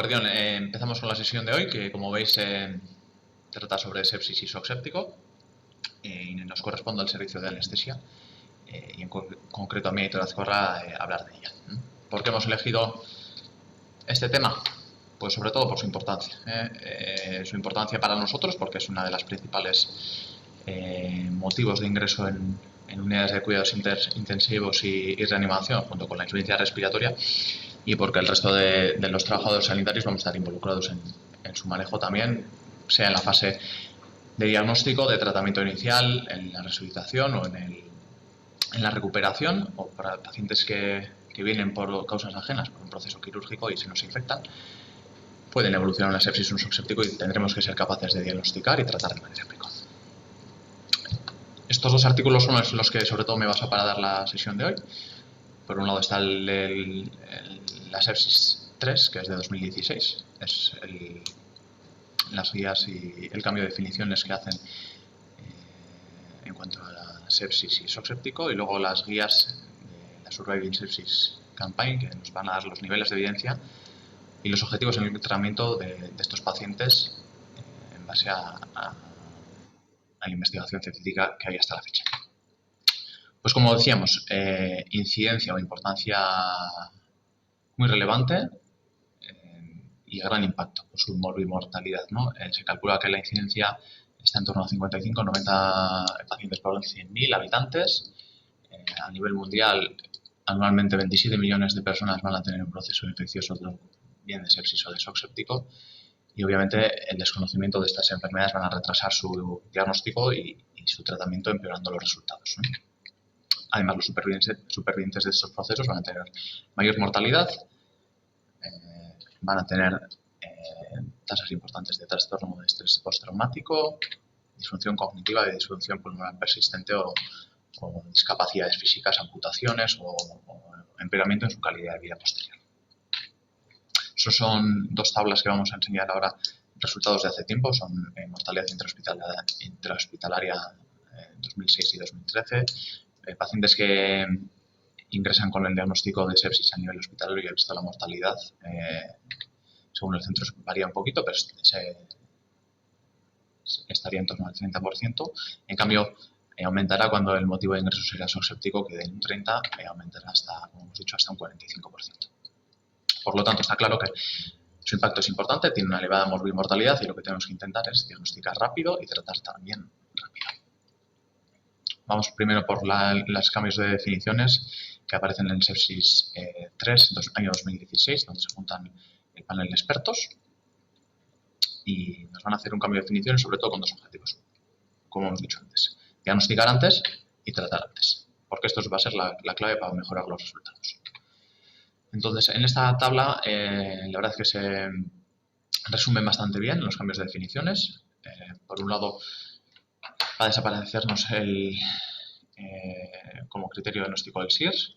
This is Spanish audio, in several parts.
Guardión, empezamos con la sesión de hoy, que como veis trata sobre sepsis y shock séptico y nos corresponde al servicio de anestesia y en concreto a mí, Aitor Azcorra, hablar de ella. ¿Por qué hemos elegido este tema? Pues sobre todo por su importancia. Su importancia para nosotros, porque es una de las principales motivos de ingreso en unidades de cuidados intensivos y reanimación, junto con la insuficiencia respiratoria, y porque el resto de los trabajadores sanitarios vamos a estar involucrados en su manejo también, sea en la fase de diagnóstico, de tratamiento inicial, en la resucitación o en la recuperación, o para pacientes que vienen por causas ajenas, por un proceso quirúrgico y se nos infectan, pueden evolucionar una sepsis o un shock séptico y tendremos que ser capaces de diagnosticar y tratar de manera precoz. Estos dos artículos son los que sobre todo me baso para dar la sesión de hoy. Por un lado está la sepsis 3, que es de 2016, es las guías y el cambio de definiciones que hacen en cuanto a la sepsis y shock séptico, y luego las guías de la Surviving Sepsis Campaign, que nos van a dar los niveles de evidencia y los objetivos en el tratamiento de estos pacientes en base a la investigación científica que hay hasta la fecha. Pues como decíamos, incidencia o importancia muy relevante y gran impacto por su morbimortalidad, ¿no? Se calcula que la incidencia está en torno a 55-90 pacientes por 100.000 habitantes. A nivel mundial, anualmente 27 millones de personas van a tener un proceso infeccioso, bien de sepsis o de shock séptico, y obviamente el desconocimiento de estas enfermedades van a retrasar su diagnóstico y su tratamiento, empeorando los resultados, ¿no? Además, los supervivientes de estos procesos van a tener mayor mortalidad, van a tener tasas importantes de trastorno de estrés postraumático, disfunción cognitiva y disfunción pulmonar persistente o discapacidades físicas, amputaciones o empeoramiento en su calidad de vida posterior. Esos son dos tablas que vamos a enseñar ahora, resultados de hace tiempo, son mortalidad intrahospitalaria en 2006 y 2013, pacientes que ingresan con el diagnóstico de sepsis a nivel hospitalario y ha visto la mortalidad, según el centro varía un poquito, pero estaría en torno al 30%. En cambio, aumentará cuando el motivo de ingreso será shock séptico, que de un 30% aumentará hasta, como hemos dicho, hasta un 45%. Por lo tanto, está claro que su impacto es importante, tiene una elevada morbimortalidad y lo que tenemos que intentar es diagnosticar rápido y tratar también rápido. Vamos primero por los cambios de definiciones que aparecen en el sepsis 3, año 2016, donde se juntan el panel de expertos y nos van a hacer un cambio de definiciones, sobre todo con dos objetivos, como hemos dicho antes: diagnosticar antes y tratar antes, porque esto va a ser la clave para mejorar los resultados. Entonces, en esta tabla, la verdad es que se resumen bastante bien los cambios de definiciones. Por un lado, va a desaparecernos como criterio diagnóstico del SIRS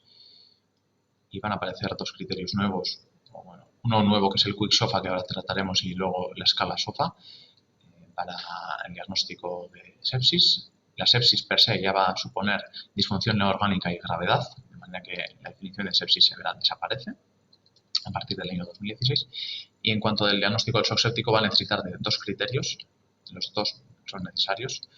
y van a aparecer dos criterios nuevos, o bueno, uno nuevo que es el Quick SOFA, que ahora trataremos, y luego la escala SOFA para el diagnóstico de sepsis. La sepsis per se ya va a suponer disfunción neoorgánica y gravedad, de manera que la definición de sepsis severa desaparece a partir del año 2016. Y en cuanto al diagnóstico del shock séptico, va a necesitar de dos criterios, los dos son necesarios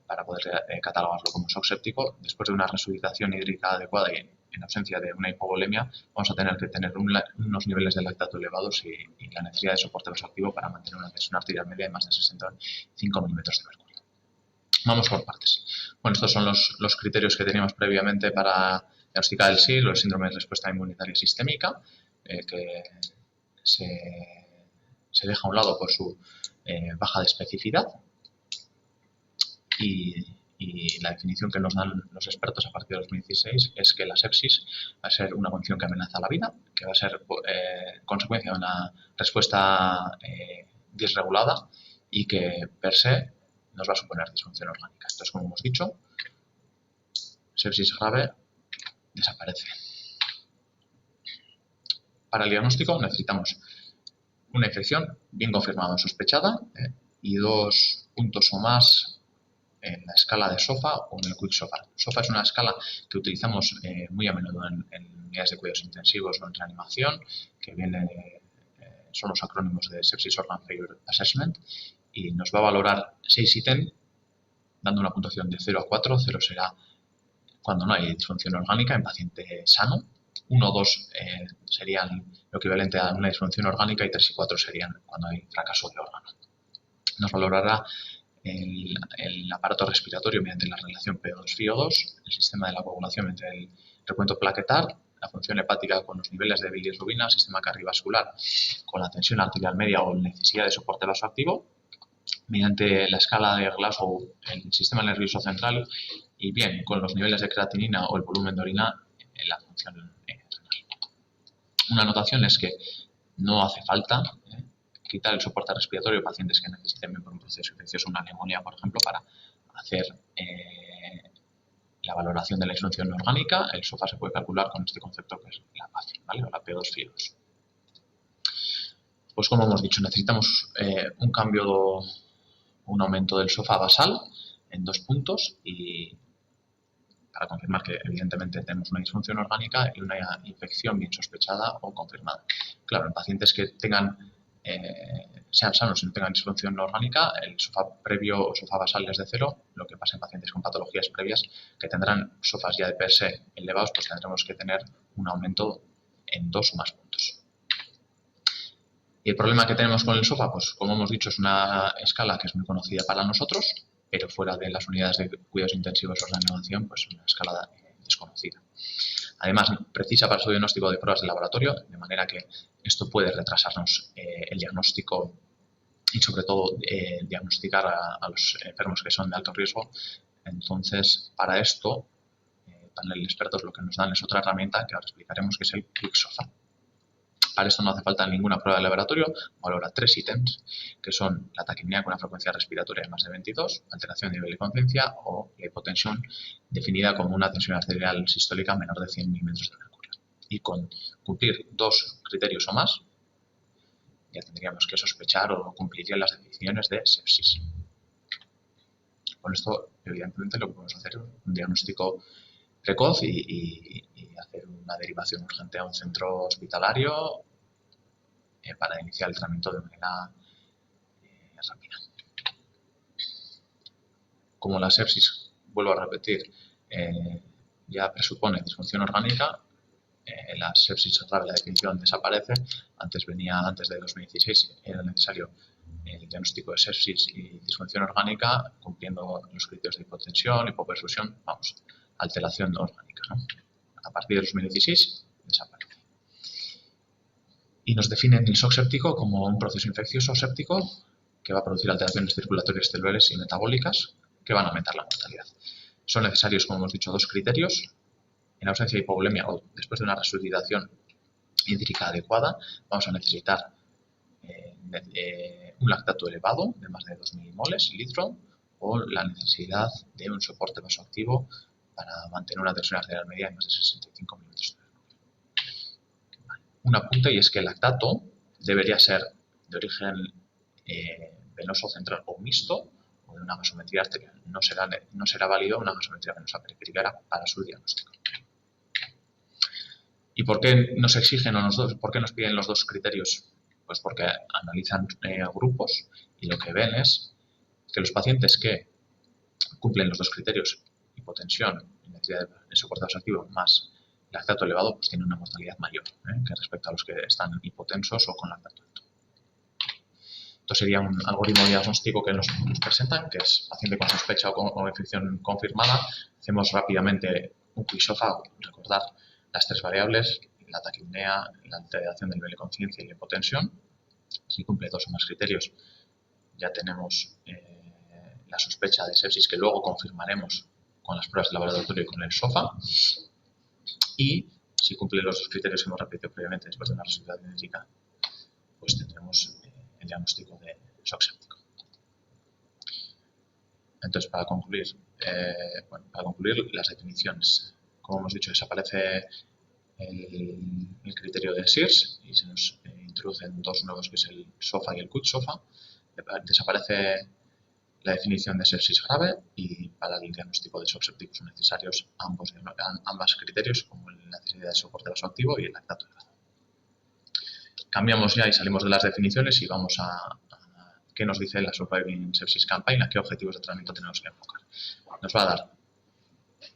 para poder catalogarlo como shock séptico. Después de una resucitación hídrica adecuada y en ausencia de una hipovolemia, vamos a tener que tener unos niveles de lactato elevados y la necesidad de soporte vasoactivo para mantener una presión arterial media de más de 65 milímetros de mercurio. Vamos por partes. Bueno, estos son los criterios que teníamos previamente para diagnosticar el SIL o el síndrome de respuesta inmunitaria sistémica, que se deja a un lado por su baja de especificidad. Y la definición que nos dan los expertos a partir de 2016 es que la sepsis va a ser una condición que amenaza la vida, que va a ser consecuencia de una respuesta disregulada y que per se nos va a suponer disfunción orgánica. Entonces, como hemos dicho, sepsis grave desaparece. Para el diagnóstico necesitamos una infección bien confirmada o sospechada y 2 puntos o más en la escala de SOFA o en el Quick SOFA. SOFA es una escala que utilizamos muy a menudo en unidades de cuidados intensivos o en reanimación, que viene son los acrónimos de Sepsis Organ Failure Assessment, y nos va a valorar 6 ítems, dando una puntuación de 0 a 4. 0 será cuando no hay disfunción orgánica en paciente sano, 1 o 2 serían lo equivalente a una disfunción orgánica, y 3 y 4 serían cuando hay fracaso de órgano. Nos valorará el aparato respiratorio mediante la relación PO2-FiO2, el sistema de la coagulación mediante el recuento plaquetar, la función hepática con los niveles de bilirrubina, el sistema cardiovascular con la tensión arterial media o necesidad de soporte vasoactivo, mediante la escala de Glasgow, el sistema nervioso central, y bien con los niveles de creatinina o el volumen de orina en la función renal. Una anotación es que no hace falta quitar el soporte respiratorio a pacientes que necesiten por un proceso infeccioso, una neumonía, por ejemplo, para hacer la valoración de la disfunción orgánica. El SOFA se puede calcular con este concepto que es la PAF, ¿vale? O la P2-FiO2. Pues como hemos dicho, necesitamos un cambio, un aumento del SOFA basal en 2 puntos, y para confirmar que evidentemente tenemos una disfunción orgánica y una infección bien sospechada o confirmada. Claro, en pacientes que sean sanos y no tengan disfunción orgánica, el SOFA previo o SOFA basal es de 0. Lo que pasa en pacientes con patologías previas que tendrán SOFAs ya de per se elevados, pues tendremos que tener un aumento en 2 o más puntos. Y el problema que tenemos con el SOFA, pues como hemos dicho, es una escala que es muy conocida para nosotros, pero fuera de las unidades de cuidados intensivos o reanimación, pues una escala desconocida. Además, precisa para su diagnóstico de pruebas de laboratorio, de manera que esto puede retrasarnos el diagnóstico y, sobre todo, diagnosticar a los enfermos que son de alto riesgo. Entonces, para esto, el panel de expertos lo que nos dan es otra herramienta que ahora explicaremos, que es el QuickSOFA. Para esto no hace falta ninguna prueba de laboratorio, valora 3 ítems, que son la taquipnea con una frecuencia respiratoria de más de 22, alteración de nivel de conciencia o la hipotensión, definida como una tensión arterial sistólica menor de 100 milímetros de mercurio. Y con cumplir 2 criterios o más, ya tendríamos que sospechar o cumplirían las definiciones de sepsis. Con esto, evidentemente, lo que podemos hacer es un diagnóstico precoz y hacer una derivación urgente a un centro hospitalario para iniciar el tratamiento de manera rápida. Como la sepsis, vuelvo a repetir, ya presupone disfunción orgánica, la sepsis grave, la definición desaparece. Antes de 2016 era necesario el diagnóstico de sepsis y disfunción orgánica cumpliendo los criterios de hipotensión, hipoperfusión, alteración orgánica, ¿no? A partir de 2016 desaparece. Y nos definen el shock séptico como un proceso infeccioso séptico que va a producir alteraciones circulatorias celulares y metabólicas que van a aumentar la mortalidad. Son necesarios, como hemos dicho, 2 criterios. En ausencia de hipovolemia o después de una resuscitación hídrica adecuada, vamos a necesitar un lactato elevado de más de 2 milimoles litro, o la necesidad de un soporte vasoactivo para mantener una tensión arterial media de más de 65 milímetros de mercurio. Un apunte, y es que el lactato debería ser de origen venoso central o mixto, o de una gasometría arterial. No será válido una gasometría venosa periférica para su diagnóstico. ¿Y por qué nos exigen por qué nos piden los 2 criterios? Pues porque analizan grupos y lo que ven es que los pacientes que cumplen los 2 criterios, hipotensión y necesidad de soporte vasoactivo más lactato elevado, pues tienen una mortalidad mayor que respecto a los que están hipotensos o con lactato alto. Esto sería un algoritmo diagnóstico que nos presentan, que es paciente con sospecha o infección confirmada. Hacemos rápidamente un QuickSOFA, recordar las 3 variables, la taquipnea, la alteración del nivel de conciencia y la hipotensión. Si cumple 2 o más criterios, ya tenemos la sospecha de sepsis, que luego confirmaremos con las pruebas de laboratorio y con el SOFA. Y si cumple los 2 criterios que hemos repetido previamente después de una resuscitación hídrica, pues tendremos el diagnóstico de shock séptico. Entonces, para concluir las definiciones. Como hemos dicho, desaparece el criterio de SIRS y se nos introducen 2 nuevos, que es el SOFA y el QuickSOFA. Desaparece la definición de sepsis grave, y para el diagnóstico de shock séptico son necesarios ambos criterios, como la necesidad de soporte vasoactivo y el lactato elevado. cambiamos ya y salimos de las definiciones y vamos a qué nos dice la Surviving Sepsis Campaign, a qué objetivos de tratamiento tenemos que enfocar. Nos va a dar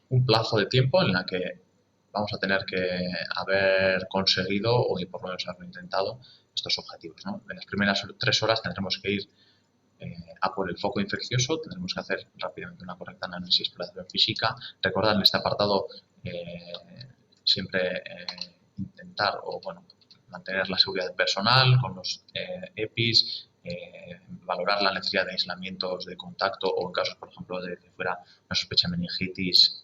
un plazo de tiempo en la que vamos a tener que haber conseguido o por lo menos haber intentado estos objetivos, ¿no? En las primeras 3 horas tendremos que ir a por el foco infeccioso, tendremos que hacer rápidamente una correcta análisis de exploración física. Recordad en este apartado siempre intentar mantener la seguridad personal con los EPIs, valorar la necesidad de aislamientos de contacto o en casos, por ejemplo, de que fuera una sospecha de meningitis,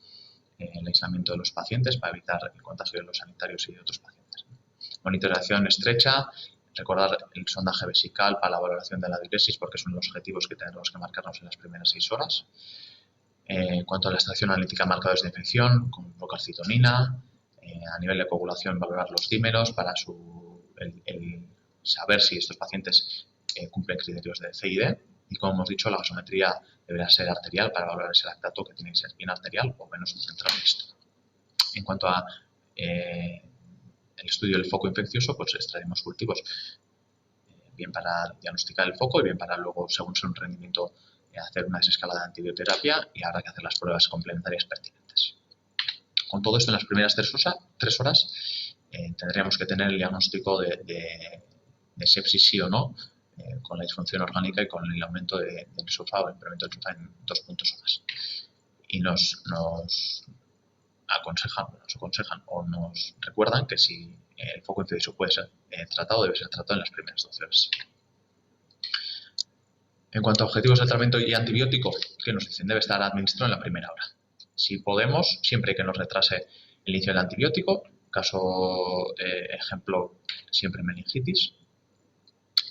el aislamiento de los pacientes para evitar el contagio de los sanitarios y de otros pacientes. Monitorización estrecha, recordar el sondaje vesical para la valoración de la diuresis porque son los objetivos que tenemos que marcarnos en las primeras 6 horas. En cuanto a la extracción analítica, marcadores de infección con procalcitonina. A nivel de coagulación, valorar los dímeros para saber si estos pacientes cumplen criterios de CID. Y como hemos dicho, la gasometría deberá ser arterial para valorar ese lactato que tiene que ser bien arterial o menos central mixto. En cuanto a el estudio del foco infeccioso, pues extraeremos cultivos bien para diagnosticar el foco y bien para luego, según su rendimiento, hacer una desescalada de antibioterapia y habrá que hacer las pruebas complementarias pertinentes. Con todo esto, en las primeras 3 horas tendríamos que tener el diagnóstico de sepsis sí o no, con la disfunción orgánica y con el aumento del SOFA o el incremento del SOFA en 2 puntos o más. Y nos aconsejan o nos recuerdan que si el foco infeccioso puede ser tratado, debe ser tratado en las primeras 12 horas. En cuanto a objetivos de tratamiento y antibiótico, ¿qué nos dicen? Debe estar administrado en la primera hora. Si podemos, siempre que nos retrase el inicio del antibiótico, caso ejemplo, siempre meningitis,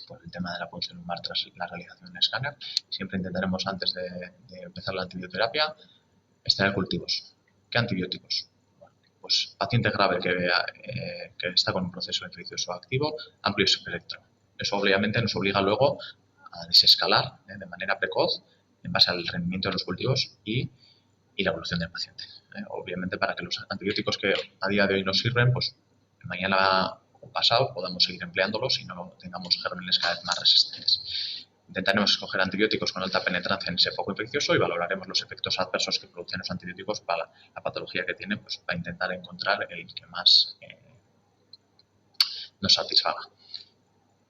por el tema de la punción lumbar tras la realización del escáner, siempre intentaremos antes de empezar la antibioterapia extraer cultivos. ¿Qué antibióticos? Bueno, pues paciente grave que está con un proceso infeccioso activo, amplio espectro. Eso obviamente nos obliga luego a desescalar de manera precoz en base al rendimiento de los cultivos y la evolución del paciente. Obviamente para que los antibióticos que a día de hoy nos sirven, pues mañana o pasado podamos seguir empleándolos y no tengamos gérmenes cada vez más resistentes. Intentaremos escoger antibióticos con alta penetrancia en ese foco infeccioso y valoraremos los efectos adversos que producen los antibióticos para la patología que tienen, pues para intentar encontrar el que más nos satisfaga.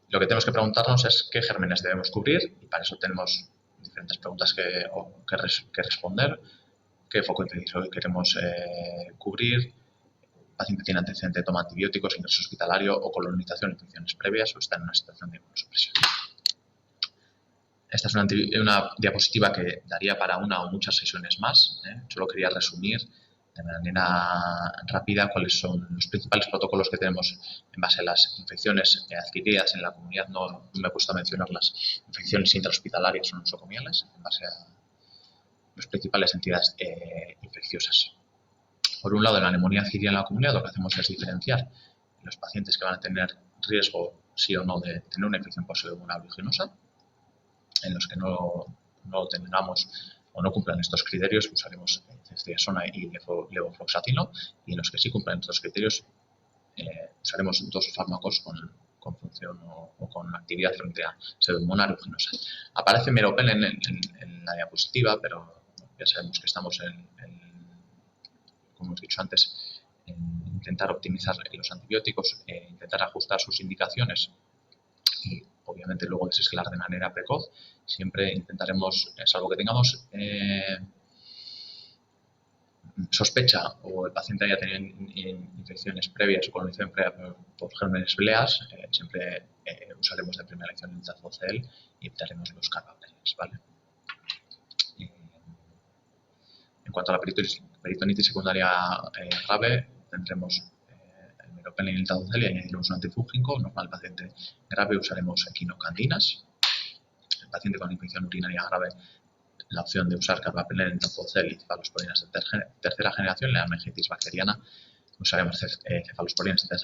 Lo que tenemos que preguntarnos es qué gérmenes debemos cubrir y para eso tenemos diferentes preguntas que responder. ¿Qué foco infeccioso queremos cubrir? El paciente tiene antecedente de toma de antibióticos, ingreso hospitalario o colonización de infecciones previas o está en una situación de inmunosupresión. Esta es una diapositiva que daría para una o muchas sesiones más. Solo quería resumir de manera rápida cuáles son los principales protocolos que tenemos en base a las infecciones adquiridas en la comunidad. No me he puesto a mencionar las infecciones intrahospitalarias o nosocomiales en base a las principales entidades infecciosas. Por un lado, en la neumonía adquirida en la comunidad lo que hacemos es diferenciar los pacientes que van a tener riesgo, sí o no, de tener una infección por pseudomonas aeruginosa, en los que no tengamos o no cumplan estos criterios, usaremos ceftriaxona y levofloxacino, y en los que sí cumplan estos criterios, usaremos 2 fármacos con función o con actividad frente a pseudomonas aeruginosa. Aparece meropen en la diapositiva, pero ya sabemos que estamos como hemos dicho antes, en intentar optimizar los antibióticos, intentar ajustar sus indicaciones y obviamente luego desescalar de manera precoz. Siempre intentaremos, salvo que tengamos sospecha o el paciente haya tenido infecciones previas o colonización previa por gérmenes bleas, siempre usaremos de primera elección el Tazocel y evitaremos los carbapenems, ¿vale? En cuanto a la peritonitis secundaria grave, tendremos el meropen y el Tazocel y añadiremos un antifúngico. Normal paciente grave usaremos quinocandinas. El paciente con infección urinaria grave, la opción de usar carbapenem, Tazocel y cefalosporinas de tercera generación. La meningitis bacteriana usaremos cefalosporinas de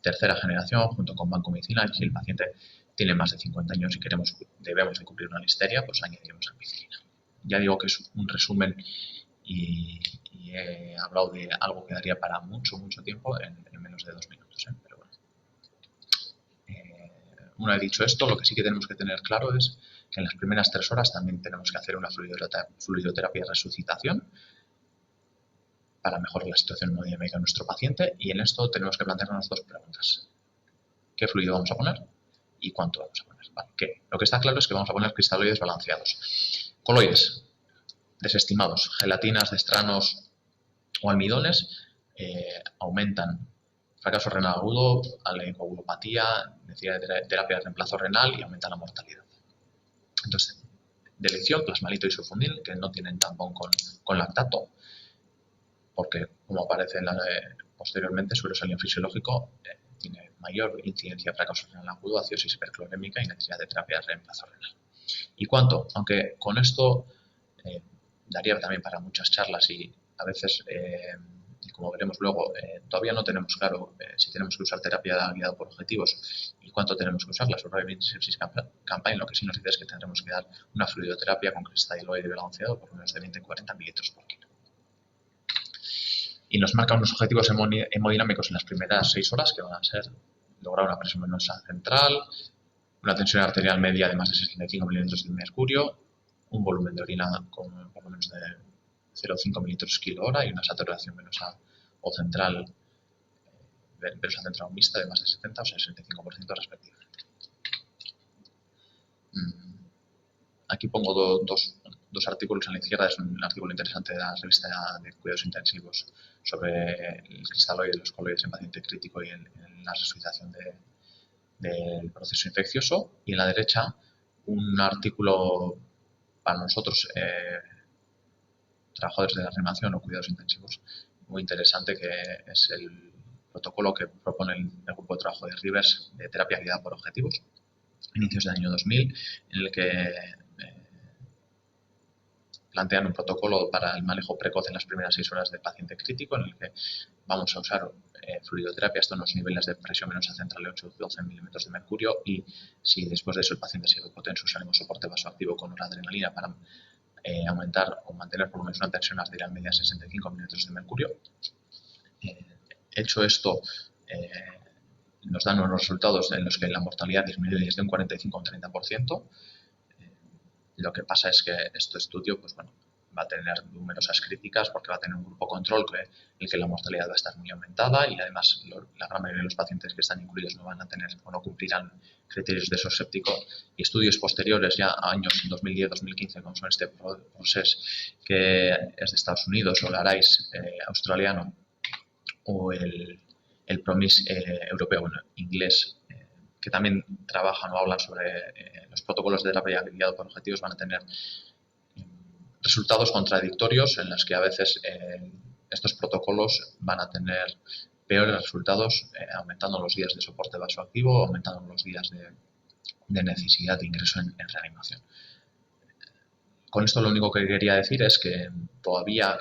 tercera generación junto con vancomicina. Y si el paciente tiene más de 50 años y debemos de cumplir una listeria, pues añadiremos ampicilina. Ya digo que es un resumen y he hablado de algo que daría para mucho tiempo en menos de 2 minutos, pero bueno. una vez dicho esto, lo que sí que tenemos que tener claro es que en las primeras 3 horas también tenemos que hacer una fluidoterapia de resucitación para mejorar la situación hemodinámica de nuestro paciente, y en esto tenemos que plantearnos 2 preguntas. ¿Qué fluido vamos a poner y cuánto vamos a poner? Vale, lo que está claro es que vamos a poner cristaloides balanceados. Coloides desestimados, gelatinas, destranos o almidones, aumentan fracaso renal agudo, coagulopatía, necesidad de terapia de reemplazo renal y aumentan la mortalidad. Entonces, de elección, plasmalito y sulfonil, que no tienen tampón con lactato, porque, como aparece posteriormente, su urosalino fisiológico tiene mayor incidencia de fracaso renal agudo, acidosis hiperclorémica y necesidad de terapia de reemplazo renal. ¿Y cuánto? Aunque con esto daría también para muchas charlas y a veces, y como veremos luego, todavía no tenemos claro si tenemos que usar terapia guiada por objetivos y cuánto tenemos que usar. La Surviving Sepsis Campaign lo que sí nos dice es que tendremos que dar una fluidoterapia con cristaloide balanceado por menos de 20-40 mililitros por kilo. Y nos marca unos objetivos hemodinámicos en las primeras 6 horas, que van a ser lograr una presión venosa central, una tensión arterial media de más de 65 milímetros de mercurio, un volumen de orina con por lo menos de 0,5 mililitros kilo hora y una saturación venosa o central, venosa central mixta de más de 70 o 65% respectivamente. Aquí pongo dos artículos. A la izquierda es un artículo interesante de la revista de cuidados intensivos sobre el cristaloide de los coloides en paciente crítico y en la resucitación del proceso infeccioso, y en la derecha un artículo para nosotros, trabajadores de la reanimación o cuidados intensivos, muy interesante, que es el protocolo que propone el grupo de trabajo de Rivers de terapia guiada por objetivos, inicios del año 2000, en el que plantean un protocolo para el manejo precoz en las primeras 6 horas del paciente crítico, en el que vamos a usar fluidoterapia hasta unos niveles de presión venosa central de 8-12 milímetros de mercurio, y si después de eso el paciente sigue hipotenso, usaremos soporte vasoactivo con noradrenalina para aumentar o mantener por lo menos una tensión arterial media de 65 milímetros de mercurio. Hecho esto, nos dan unos resultados en los que la mortalidad disminuye desde un 45 a un 30%. Lo que pasa es que este estudio, pues bueno, va a tener numerosas críticas porque va a tener un grupo control en el que la mortalidad va a estar muy aumentada, y además la gran mayoría de los pacientes que están incluidos no van a tener o no cumplirán criterios de séptico. Y estudios posteriores, ya a años 2010-2015, como son este PROCESS, que es de Estados Unidos, o el ARISE australiano, o el PROMIS europeo, bueno, inglés, que también trabajan o hablan sobre los protocolos de terapia guiada por objetivos, van a tener resultados contradictorios, en los que a veces estos protocolos van a tener peores resultados, aumentando los días de soporte vasoactivo, aumentando los días de necesidad de ingreso en reanimación. Con esto lo único que quería decir es que todavía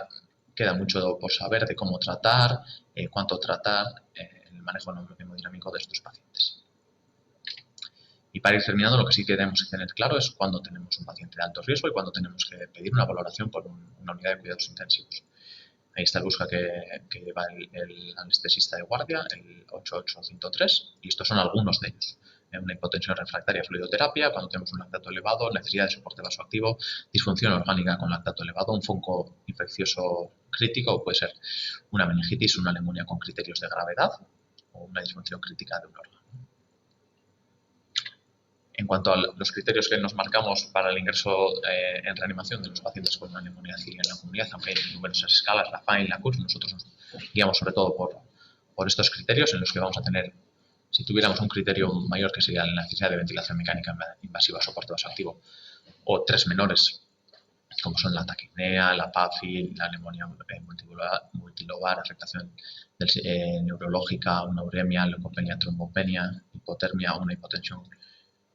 queda mucho por saber de cómo tratar, cuánto tratar, el manejo hemodinámico de estos pacientes. Y para ir terminando, lo que sí que tenemos que tener claro es cuándo tenemos un paciente de alto riesgo y cuándo tenemos que pedir una valoración por una unidad de cuidados intensivos. Ahí está el busca que lleva el anestesista de guardia, el 88103, y estos son algunos de ellos. Una hipotensión refractaria a fluidoterapia, cuando tenemos un lactato elevado, necesidad de soporte vasoactivo, disfunción orgánica con lactato elevado, un fonco infeccioso crítico, puede ser una meningitis, una neumonía con criterios de gravedad o una disfunción crítica de un órgano. En cuanto a los criterios que nos marcamos para el ingreso en reanimación de los pacientes con una neumonía civil en la comunidad, aunque hay numerosas escalas, la FAIN, la CURS, nosotros nos guiamos sobre todo por estos criterios, en los que vamos a tener, si tuviéramos un criterio mayor, que sería la necesidad de ventilación mecánica invasiva, soporte vasoactivo, o 3 menores, como son la taquipnea, la PAFI, la neumonía multilobar, afectación neurológica, una uremia, leucopenia, trombopenia, hipotermia, una hipotensión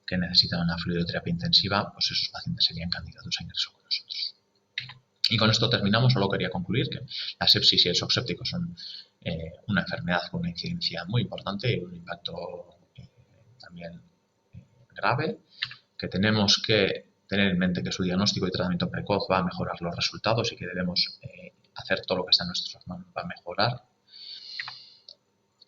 que necesitan una fluidoterapia intensiva, pues esos pacientes serían candidatos a ingreso con nosotros. Y con esto terminamos. Solo quería concluir que la sepsis y el shock séptico son una enfermedad con una incidencia muy importante y un impacto también grave, que tenemos que tener en mente que su diagnóstico y tratamiento precoz va a mejorar los resultados y que debemos hacer todo lo que está en nuestras manos para mejorar,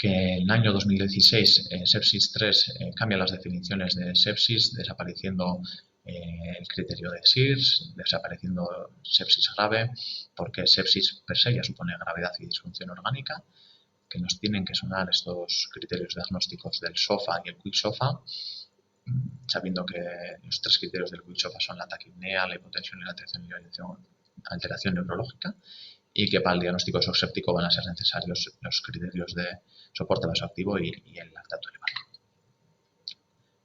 que en el año 2016 Sepsis 3 cambia las definiciones de sepsis, desapareciendo el criterio de SIRS, desapareciendo sepsis grave, porque sepsis per se ya supone gravedad y disfunción orgánica, que nos tienen que sonar estos criterios diagnósticos del SOFA y el Quick SOFA, sabiendo que los tres criterios del Quick SOFA son la taquipnea, la hipotensión y la alteración neurológica, y que para el diagnóstico exoséptico van a ser necesarios los criterios de soporte vasoactivo y el lactato elevado.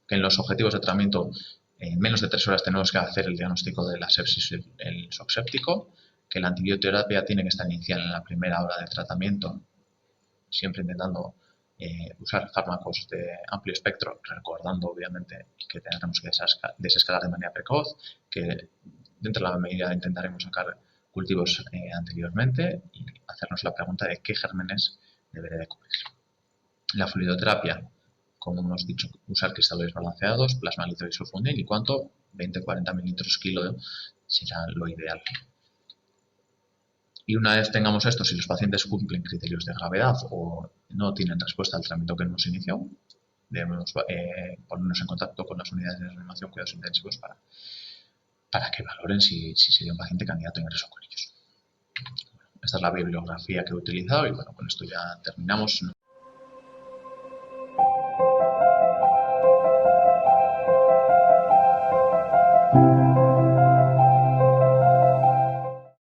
Que en los objetivos de tratamiento en menos de 3 horas tenemos que hacer el diagnóstico de la sepsis y el exoséptico, que la antibioterapia tiene que estar inicial en la primera hora de tratamiento, siempre intentando usar fármacos de amplio espectro, recordando obviamente que tendremos que desescalar de manera precoz, que dentro de la medida intentaremos sacar cultivos anteriormente y hacernos la pregunta de qué gérmenes deberé de cubrir. La fluidoterapia, como hemos dicho, usar cristales balanceados, plasma líquido y sulfonil, y cuánto, 20-40 mililitros kilo será lo ideal. Y una vez tengamos esto, si los pacientes cumplen criterios de gravedad o no tienen respuesta al tratamiento que hemos iniciado, debemos ponernos en contacto con las unidades de reanimación cuidados intensivos para que valoren si sería un paciente candidato a ingreso con ellos. Esta es la bibliografía que he utilizado y bueno, con esto ya terminamos.